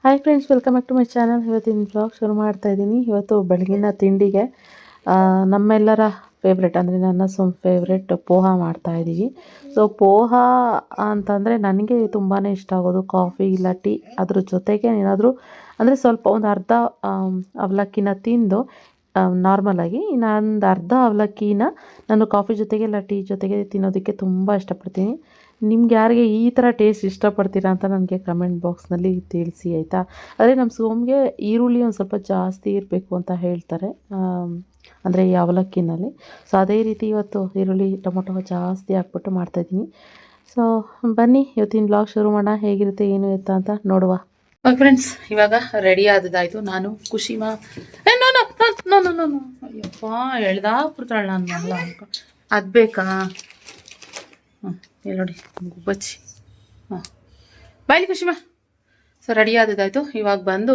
Hi friends, welcome back to my channel. ಇವತ್ತಿನ blog ಶುರು ಮಾಡ್ತಾ ಇದ್ದೀನಿ. ಇವತ್ತು ಬೆಳಗಿನ ತಿಂಡಿಗೆ ನಮ್ಮೆಲ್ಲರ ಫೇವ್ರೆಟ್ ಅಂದರೆ ನನ್ನ ಫೇವ್ರೆಟ್ ಪೋಹ ಮಾಡ್ತಾ ಇದ್ದೀವಿ. ಸೊ ಪೋಹ ಅಂತಂದರೆ ನನಗೆ ತುಂಬಾ ಇಷ್ಟ ಆಗೋದು. ಕಾಫಿ ಇಲ್ಲ ಟೀ ಅದ್ರ ಜೊತೆಗೆ ಏನಾದರೂ ಅಂದರೆ ಸ್ವಲ್ಪ ಒಂದು ಅರ್ಧ ಅವಲಕ್ಕಿನ ತಿಂದು ನಾರ್ಮಲಾಗಿ ಇನ್ನೊಂದು ಅರ್ಧ ಅವಲಕ್ಕಿನ ನಾನು ಕಾಫಿ ಜೊತೆಗೆ ಇಲ್ಲ ಟೀ ಜೊತೆಗೆ ತಿನ್ನೋದಕ್ಕೆ ತುಂಬ ಇಷ್ಟಪಡ್ತೀನಿ. ನಿಮ್ಗೆ ಯಾರಿಗೆ ಈ ಥರ ಟೇಸ್ಟ್ ಇಷ್ಟಪಡ್ತೀರಾ ಅಂತ ನನಗೆ ಕಮೆಂಟ್ ಬಾಕ್ಸ್ನಲ್ಲಿ ತಿಳಿಸಿ, ಆಯಿತಾ. ಅದೇ ನಮ್ಮ ಸೋಮ್ಗೆ ಈರುಳ್ಳಿ ಒಂದು ಸ್ವಲ್ಪ ಜಾಸ್ತಿ ಇರಬೇಕು ಅಂತ ಹೇಳ್ತಾರೆ, ಅಂದರೆ ಈ ಅವಲಕ್ಕಿನಲ್ಲಿ. ಸೊ ಅದೇ ರೀತಿ ಇವತ್ತು ಈರುಳ್ಳಿ ಟೊಮೊಟೊ ಜಾಸ್ತಿ ಹಾಕ್ಬಿಟ್ಟು ಮಾಡ್ತಾಯಿದ್ದೀನಿ. ಸೊ ಬನ್ನಿ ಇವತ್ತಿನ ಬ್ಲಾಗ್ ಶುರು ಮಾಡೋಣ. ಹೇಗಿರುತ್ತೆ ಏನು ಎತ್ತ ಅಂತ ನೋಡುವ. ಫ್ರೆಂಡ್ಸ್, ಇವಾಗ ರೆಡಿ ಆದದಾಯಿತು. ನಾನು ಕುಶಿಮಾ ಅಯ್ಯಪ್ಪ ಎಳ್ದಾಗ್ಬಿಡ್ತಾಳೆ ನಾನು ಮಗಳ ಅನ್ಕೊಂಡು. ಅದು ಬೇಕಾ? ಇಲ್ಲಿ ನೋಡಿ ಬಚ್ಚಿ. ಬಾಯ್ಲಿ ಕುಶಿಮಾ. So ready ಆದದಾಯಿತು. ಇವಾಗ ಬಂದು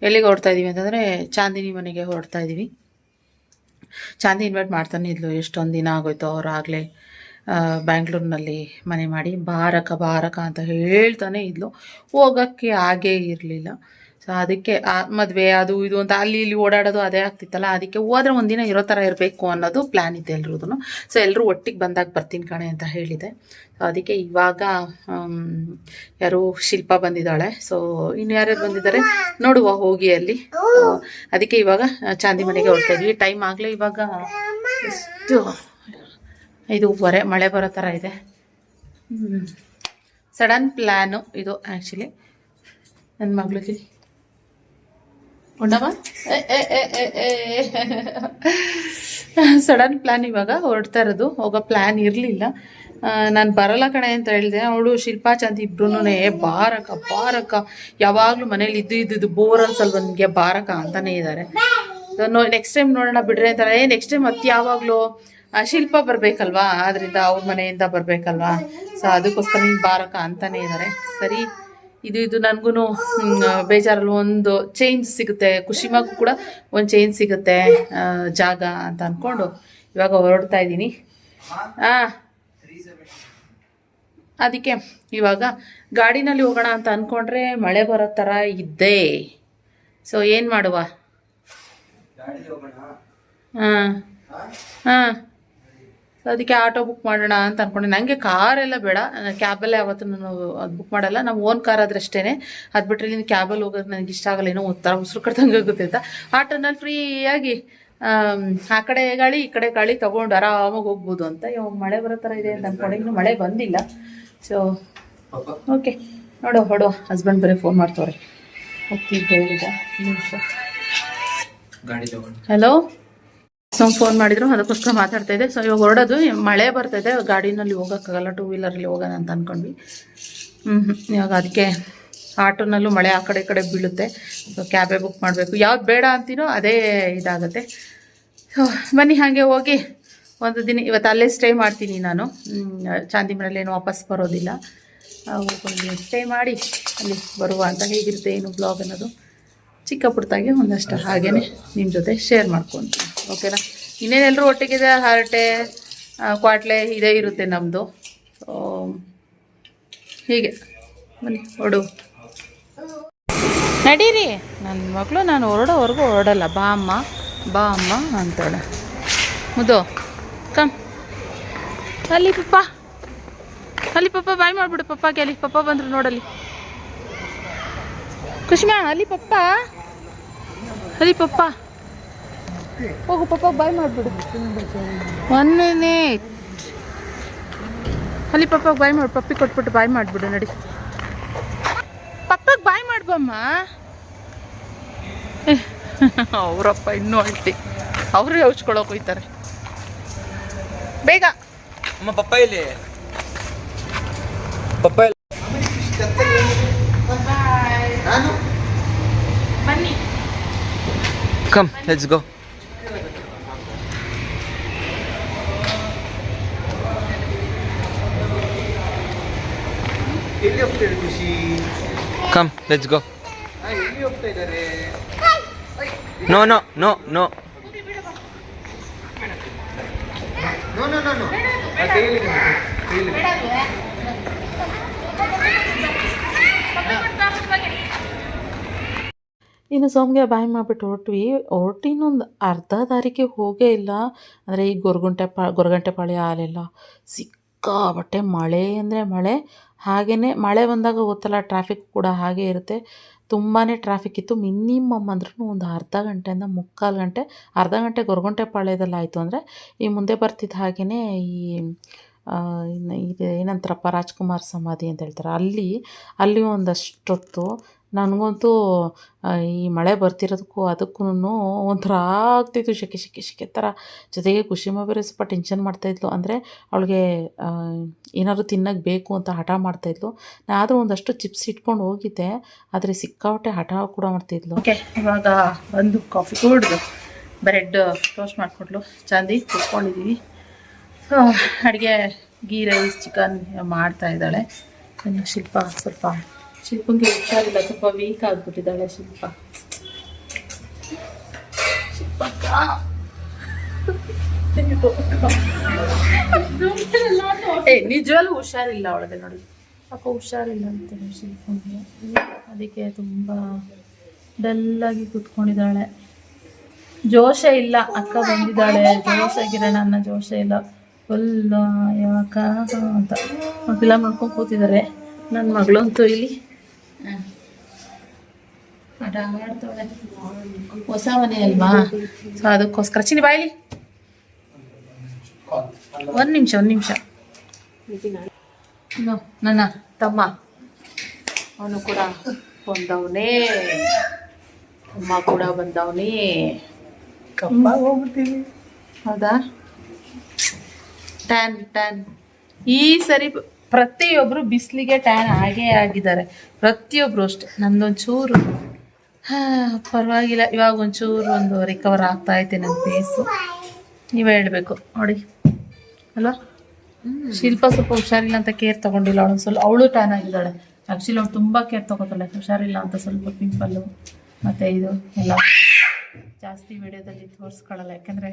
ಎಲ್ಲಿಗೆ ಹೊರಡ್ತಾ ಇದ್ದೀವಿ ಅಂತಂದರೆ ಚಾಂದಿನಿ ಮನೆಗೆ ಹೊರಡ್ತಾ ಇದ್ದೀವಿ. ಚಾಂದಿ ಇನ್ವೈಟ್ ಮಾಡ್ತಾನೆ ಇದ್ಲು. ಎಷ್ಟೊಂದು ದಿನ ಆಗೋಯ್ತು. ಅವ್ರು ಆಗಲೇ ಬ್ಯಾಂಗ್ಳೂರಿನಲ್ಲಿ ಮನೆ ಮಾಡಿ ಬಾರಕ ಅಂತ ಹೇಳ್ತಾನೆ ಇದ್ಲು. ಹೋಗೋಕ್ಕೆ ಆಗೇ ಇರಲಿಲ್ಲ. ಸೊ ಅದಕ್ಕೆ ಮದುವೆ ಅದು ಇದು ಅಂತ ಅಲ್ಲಿ ಇಲ್ಲಿ ಓಡಾಡೋದು ಅದೇ ಆಗ್ತಿತ್ತಲ್ಲ. ಅದಕ್ಕೆ ಹೋದ್ರೆ ಒಂದಿನ ಇರೋ ಥರ ಇರಬೇಕು ಅನ್ನೋದು ಪ್ಲ್ಯಾನ್ ಇದೆ ಎಲ್ರದ್ದು. ಸೊ ಎಲ್ಲರೂ ಒಟ್ಟಿಗೆ ಬಂದಾಗ ಬರ್ತೀನಿ ಕಣೆ ಅಂತ ಹೇಳಿದೆ. ಸೊ ಅದಕ್ಕೆ ಇವಾಗ ಯಾರು ಶಿಲ್ಪ ಬಂದಿದ್ದಾಳೆ. ಸೊ ಇನ್ನು ಯಾರ್ಯಾರು ಬಂದಿದ್ದಾರೆ ನೋಡುವ ಹೋಗಿ ಅಲ್ಲಿ. ಅದಕ್ಕೆ ಇವಾಗ ಚಾಂದಿ ಮನೆಗೆ ಹೊರಡ್ತಾ ಇದ್ವಿ. ಟೈಮ್ ಆಗಲೇ ಇವಾಗ ಎಷ್ಟು 5:15 ಮಳೆ ಬರೋ ಥರ ಇದೆ. ಸಡನ್ ಪ್ಲ್ಯಾನು ಇದು ಆ್ಯಕ್ಚುಲಿ. ನನ್ನ ಮಗಳಿಗೆ ಉಂಡಮ್ಮ ಸಡನ್ ಪ್ಲ್ಯಾನ್ ಇವಾಗ ಹೊರಡ್ತಾ ಇರೋದು. ಹೋಗೋ ಪ್ಲ್ಯಾನ್ ಇರಲಿಲ್ಲ. ನಾನು ಬರೋಲ್ಲ ಕಣೆ ಅಂತ ಹೇಳಿದೆ. ಅವಳು ಶಿಲ್ಪಾ ಚಾಂದಿ ಇಬ್ರು ಬಾರಕ ಯಾವಾಗಲೂ ಮನೇಲಿ ಇದ್ದು ಬೋರ್ ಅನ್ಸಲ್ವ ನನಗೆ ಬಾರಕ ಅಂತಲೇ ಇದ್ದಾರೆ. ನೆಕ್ಸ್ಟ್ ಟೈಮ್ ನೋಡೋಣ ಬಿಡ್ರಿ ಅಂತಾರೆ. ನೆಕ್ಸ್ಟ್ ಟೈಮ್ ಮತ್ತೆ ಯಾವಾಗಲೂ ಶಿಲ್ಪ ಬರಬೇಕಲ್ವಾ, ಅದರಿಂದ ಅವ್ರ ಮನೆಯಿಂದ ಬರಬೇಕಲ್ವಾ. ಸೊ ಅದಕ್ಕೋಸ್ಕರ ನೀನು ಬಾರಕ ಅಂತಲೇ ಇದ್ದಾರೆ. ಸರಿ, ಇದು ನನಗೂ ಬೇಜಾರಲ್ಲಿ ಒಂದು ಚೇಂಜ್ ಸಿಗುತ್ತೆ. ಕುಶಿಮಾಗೂ ಕೂಡ ಒಂದು ಚೇಂಜ್ ಸಿಗುತ್ತೆ ಜಾಗ ಅಂತ ಅಂದ್ಕೊಂಡು ಇವಾಗ ಹೊರಡ್ತಾ ಇದ್ದೀನಿ. ಅದಕ್ಕೆ ಇವಾಗ ಗಾಡಿನಲ್ಲಿ ಹೋಗೋಣ ಅಂತ ಅಂದ್ಕೊಂಡ್ರೆ ಮಳೆ ಬರೋ ಥರ ಇದ್ದೆ. ಸೊ ಏನು ಮಾಡುವ? ಸೊ ಅದಕ್ಕೆ ಆಟೋ ಬುಕ್ ಮಾಡೋಣ ಅಂತ ಅಂದ್ಕೊಂಡೆ. ನನಗೆ ಕಾರೆಲ್ಲ ಬೇಡ, ಕ್ಯಾಬಲ್ಲೇ ಯಾವತ್ತೂ ನಾನು ಅದು ಬುಕ್ ಮಾಡಲ್ಲ. ನಮ್ಮ ಓನ್ ಕಾರ್ ಆದ್ರೆ ಅಷ್ಟೇ. ಅದು ಬಿಟ್ಟರೆ ಇನ್ನು ಕ್ಯಾಬಲ್ಲಿ ಹೋಗೋದು ನನಗೆ ಇಷ್ಟ ಆಗಲ್ಲ. ಏನೋ ಒಂಥರ ಉಸಿರು ಕಡ್ದಂಗೆ ಆಗುತ್ತೆ ಅಂತ. ಆಟೋನಲ್ಲಿ ಫ್ರೀಯಾಗಿ ಆ ಕಡೆ ಗಾಳಿ ಈ ಕಡೆ ಗಾಳಿ ತೊಗೊಂಡು ಆರಾಮಾಗಿ ಹೋಗ್ಬೋದು ಅಂತ. ಇವಾಗ ಮಳೆ ಬರೋ ಥರ ಇದೆ ಅಂತ ಅಂದ್ಕೊಂಡೆ. ಇನ್ನು ಮಳೆ ಬಂದಿಲ್ಲ. ಸೊ ಓಕೆ ಹೊಡುವ. ಹಸ್ಬೆಂಡ್ ಬರೀ ಫೋನ್ ಮಾಡ್ತವ್ರೆ. ಹೋಗ್ತೀವಿ ಹೇಳಿದ ನಿಮಿಷ. ಹಲೋ, ಫೋನ್ ಮಾಡಿದ್ರು, ಅದಕ್ಕೋಸ್ಕರ ಮಾತಾಡ್ತಾ ಇದ್ದೆ. ಸೊ ಇವಾಗ ಹೊರಡೋದು. ಮಳೆ ಬರ್ತಾಯಿದೆ, ಗಾಡಿನಲ್ಲಿ ಹೋಗೋಕ್ಕಾಗಲ್ಲ, 2 ವೀಲರಲ್ಲಿ ಹೋಗೋಣ ಅಂತ ಅಂದ್ಕೊಂಡ್ವಿ. ಇವಾಗ ಅದಕ್ಕೆ ಆಟೋನಲ್ಲೂ ಮಳೆ ಆ ಕಡೆ ಈ ಕಡೆ ಬೀಳುತ್ತೆ. ಸೊ ಕ್ಯಾಬೇ ಬುಕ್ ಮಾಡಬೇಕು. ಯಾವ್ದು ಬೇಡ ಅಂತೀನೋ ಅದೇ ಇದಾಗುತ್ತೆ. ಸೊ ಬನ್ನಿ ಹಾಗೆ ಹೋಗಿ ಒಂದು ದಿನ ಇವತ್ತು ಅಲ್ಲೇ ಸ್ಟೇ ಮಾಡ್ತೀನಿ ನಾನು. ಚಾಂದಿ ಮನೇಲಿ ಏನು ವಾಪಸ್ ಬರೋದಿಲ್ಲ. ಹೋಗಿ ಸ್ಟೇ ಮಾಡಿ ಅಲ್ಲಿ ಬರುವ ಅಂತ. ಹೇಗಿರುತ್ತೆ ಏನು ಬ್ಲಾಗ್ ಅನ್ನೋದು ಚಿಕ್ಕ ಪುಟ್ಟದಾಗಿ ಒಂದಷ್ಟು ಹಾಗೇ ನಿಮ್ಮ ಜೊತೆ ಶೇರ್ ಮಾಡ್ಕೊತೀನಿ. ಓಕೆನಾ? ಇನ್ನೇನೆಲ್ಲರೂ ಒಟ್ಟಿಗಿದೆ. ಹರಟೆ ಕ್ವಾಟ್ಲೆ ಇದೇ ಇರುತ್ತೆ ನಮ್ಮದು. ಹೀಗೆ ಬನ್ನಿ ಹೊಡು. ನಡೀರಿ ನನ್ನ ಮಗಳು. ನಾನು ಹೊರಡೋವರೆಗೂ ಹೊರಡಲ್ಲ. ಬಾ ಅಮ್ಮ ಅಂತಾಳೆ. ಮುದ್ದು ಕಮ್. ಅಲ್ಲಿ ಪಪ್ಪ ಬಾಯ್ ಮಾಡಿಬಿಡು ಪಪ್ಪಾಗೆ. ಅಲ್ಲಿ ಪಪ್ಪ ಬಂದರು ನೋಡಲ್ಲಿ. ಕುಷ್ಮಾ ಅಲ್ಲಿ ಪಪ್ಪ ಹೋಗು. ಪಪ್ಪ ಬಾಯ್ ಮಾಡಿಬಿಡು. 1 minute. ಅಲ್ಲಿ ಪಪ್ಪಾಗ ಬಾಯ್ ಮಾಡು. ಪಪ್ಪಿ ಕೊಟ್ಬಿಟ್ಟು ಬಾಯ್ ಮಾಡಿಬಿಡು. ನಡಿ ಪಪ್ಪಗೆ ಬಾಯ್ ಮಾಡ್ಬಮ್ಮ. ಅವರಪ್ಪ ಇನ್ನೂ ಅಳ್ತಿ. ಅವರು ಯೋಚ್ಕೊಳಕ್ಕೆ ಹೋಯ್ತಾರೆ. ಬೇಗ ಅಮ್ಮ ಪಪ್ಪ ಇಲ್ಲಿ. ಪಪ್ಪ ಬನ್ನಿ. Come let's go. ಎಲ್ಲಿ ಹೋಗ್ತಾ ಇದ್ದಾರೆ ಖುಷಿ? Come let's go. ಎಲ್ಲಿ ಹೋಗ್ತಾ ಇದ್ದಾರೆ? ನೋ ನೋ ನೋ ನೋ ಇನ್ನು ಸೋಮ್ಗೆ ಬಾಯಿ ಮಾಡಿಬಿಟ್ಟು ಹೊರಟಿನೊಂದು ಅರ್ಧ ದಾರಿಗೆ ಹೋಗೇ ಇಲ್ಲ. ಅಂದರೆ ಈ ಗೊರಗುಂಟೆಪಾಳ್ಯ ಅಲ್ಲೆಲ್ಲ ಸಿಕ್ಕಾಪಟ್ಟೆ ಮಳೆ ಅಂದರೆ ಮಳೆ. ಹಾಗೆಯೇ ಮಳೆ ಬಂದಾಗ ಗೊತ್ತಲ್ಲ, ಟ್ರಾಫಿಕ್ ಕೂಡ ಹಾಗೇ ಇರುತ್ತೆ. ತುಂಬಾ ಟ್ರಾಫಿಕ್ ಇತ್ತು. ಮಿನಿಮಮ್ ಅಂದ್ರೂ ಒಂದು ಅರ್ಧ ಗಂಟೆಯಿಂದ ಮುಕ್ಕಾಲು ಗಂಟೆ, ಅರ್ಧ ಗಂಟೆ ಗೊರಗುಂಟೆಪಾಳ್ಯದಲ್ಲಿ ಆಯಿತು ಅಂದರೆ ಈ ಮುಂದೆ ಬರ್ತಿದ್ದ ಹಾಗೆಯೇ ಈ ಇದು ಏನಂತಾರಪ್ಪ, ರಾಜ್ಕುಮಾರ್ ಸಮಾಧಿ ಅಂತ ಹೇಳ್ತಾರೆ, ಅಲ್ಲಿ ಒಂದಷ್ಟೊತ್ತು ನನಗಂತೂ ಈ ಮಳೆ ಬರ್ತಿರೋದಕ್ಕೂ ಅದಕ್ಕೂ ಒಂಥರ ಆಗ್ತಿತ್ತು, ಸೆಕೆ ಥರ. ಜೊತೆಗೆ ಖುಷಿಮ ಬೇರೆ ಸ್ವಲ್ಪ ಟೆನ್ಷನ್ ಮಾಡ್ತಾಯಿದ್ಲು. ಅಂದರೆ ಅವಳಿಗೆ ಏನಾದ್ರು ತಿನ್ನೋಕ್ಕೆ ಬೇಕು ಅಂತ ಹಠ ಮಾಡ್ತಾಯಿದ್ಲು. ಆದರೂ ಒಂದಷ್ಟು ಚಿಪ್ಸ್ ಇಟ್ಕೊಂಡು ಹೋಗಿದ್ದೆ, ಆದರೆ ಸಿಕ್ಕಾಪಟ್ಟೆ ಹಠ ಕೂಡ ಮಾಡ್ತಿದ್ಲು. ಓಕೆ, ಇವಾಗ ಬಂದು ಕಾಫಿ ಕುಡಿದು ಬ್ರೆಡ್ ಟೋಸ್ಟ್ ಮಾಡಿಕೊಡ್ಲು ಚಾಂದಿ ಕುತ್ಕೊಂಡಿದ್ದೀವಿ. ಅಡುಗೆ ಗೀ ರೈಸ್ ಚಿಕನ್ ಮಾಡ್ತಾಯಿದ್ದಾಳೆ. ಇನ್ನು ಶಿಲ್ಪಂಗೆ ಹುಷಾರಿಲ್ಲ, ತುಂಬ ವೀಕ್ ಆಗಿಬಿಟ್ಟಿದ್ದಾಳೆ ನಿಜವಾಗ್ಲೂ ಹುಷಾರಿಲ್ಲ ಅವಳಿಗೆ. ನೋಡಿ ಅಪ್ಪ ಹುಷಾರಿಲ್ಲ ಅಂತೇಳಿ ಶಿಲ್ಪಂಗೆ, ಅದಕ್ಕೆ ತುಂಬ ಡಲ್ಲಾಗಿ ಕೂತ್ಕೊಂಡಿದ್ದಾಳೆ. ಜೋಶೇ ಇಲ್ಲ. ಅಕ್ಕ ಬಂದಿದ್ದಾಳೆ, ಜೋಶಾಗಿರೋಣ ಅನ್ನ ಜೋಶೇ ಇಲ್ಲ. ಫುಲ್ ಯಾಕ ಅಂತ ಫಿಲಮ್ ನೋಡ್ಕೊಂಡು ಕೂತಿದ್ದಾರೆ. ನನ್ನ ಮಗಳಂತೂ ಇಲ್ಲಿ ಆಟ ಆಡ್ತಾಳೆ. ಹೊಸ ಮನೆ ಅಲ್ವಾ, ಸೊ ಅದಕ್ಕೋಸ್ಕರ. ಚಿನ್ನಿ ಬಾಯ್ಲಿ, ಒಂದು ನಿಮಿಷ. ನನ್ನ ತಮ್ಮ ಅವನು ಕೂಡ ಬಂದವನೇ, ಅಮ್ಮ ಕೂಡ ಬಂದವನೇ. ಹೌದಾ? ಟ್ಯಾನ್ ಈ ಸರಿ ಪ್ರತಿಯೊಬ್ಬರು ಬಿಸಿಲಿಗೆ ಟ್ಯಾನ್ ಆಗೇ ಆಗಿದ್ದಾರೆ, ಪ್ರತಿಯೊಬ್ಬರು ಅಷ್ಟೆ. ನಮ್ದೊಂಚೂರು ಪರವಾಗಿಲ್ಲ, ಇವಾಗ ಒಂದು ರಿಕವರ್ ಆಗ್ತಾ ಐತೆ ನನ್ನ ಫೇಸು. ನೀವೇ ಹೇಳಬೇಕು ನೋಡಿ ಅಲ್ವಾ. ಶಿಲ್ಪ ಸ್ವಲ್ಪ ಹುಷಾರಿಲ್ಲ ಅಂತ ಕೇರ್ ತೊಗೊಂಡಿಲ್ಲ ಅವಳು ಟ್ಯಾನ್ ಆಗಿದ್ದಾಳೆ. ಆ್ಯಕ್ಚುಲಿ ಅವಳು ತುಂಬ ಕೇರ್ ತೊಗೋತಾಳೆ, ಹುಷಾರಿಲ್ಲ ಅಂತ ಸ್ವಲ್ಪ ಪಿಂಪಲ್ಲು ಮತ್ತು ಇದು ಎಲ್ಲ ಜಾಸ್ತಿ ವಿಡಿಯೋದಲ್ಲಿ ತೋರಿಸ್ಕೊಳ್ಳಲ್ಲ. ಯಾಕೆಂದರೆ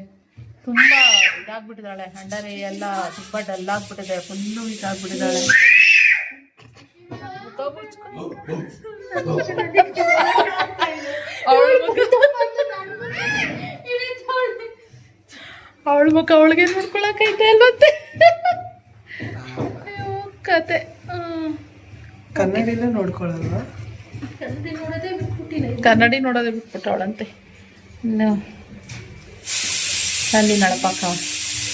ತುಂಬ ಇದಾಗ್ಬಿಟ್ಟಿದ್ದಾಳೆ, ಅಂಡರೆ ಎಲ್ಲ ತುಂಬ ಡಲ್ ಆಗಿಬಿಟ್ಟಿದೆ, ಫುಲ್ಲು ಇದಾಗ್ಬಿಟ್ಟಿದ್ದಾಳೆ. ಅವಳ ಮುಖ ಅವಳಿಗೆ ನೋಡ್ಕೊಳಕೈತೆ ಅಲ್ವತ್ತೆ ಕತೆ. ಕನ್ನಡಿನ ನೋಡ್ಕೊಳ್ಳಲ್ವಾ? ಕನ್ನಡಿ ನೋಡೋದೇ ಬಿಟ್ಬಿಟ್ಟು ಅವಳಂತೆ. ಇನ್ನು ಸಂದಿ ನಳಪಾಕ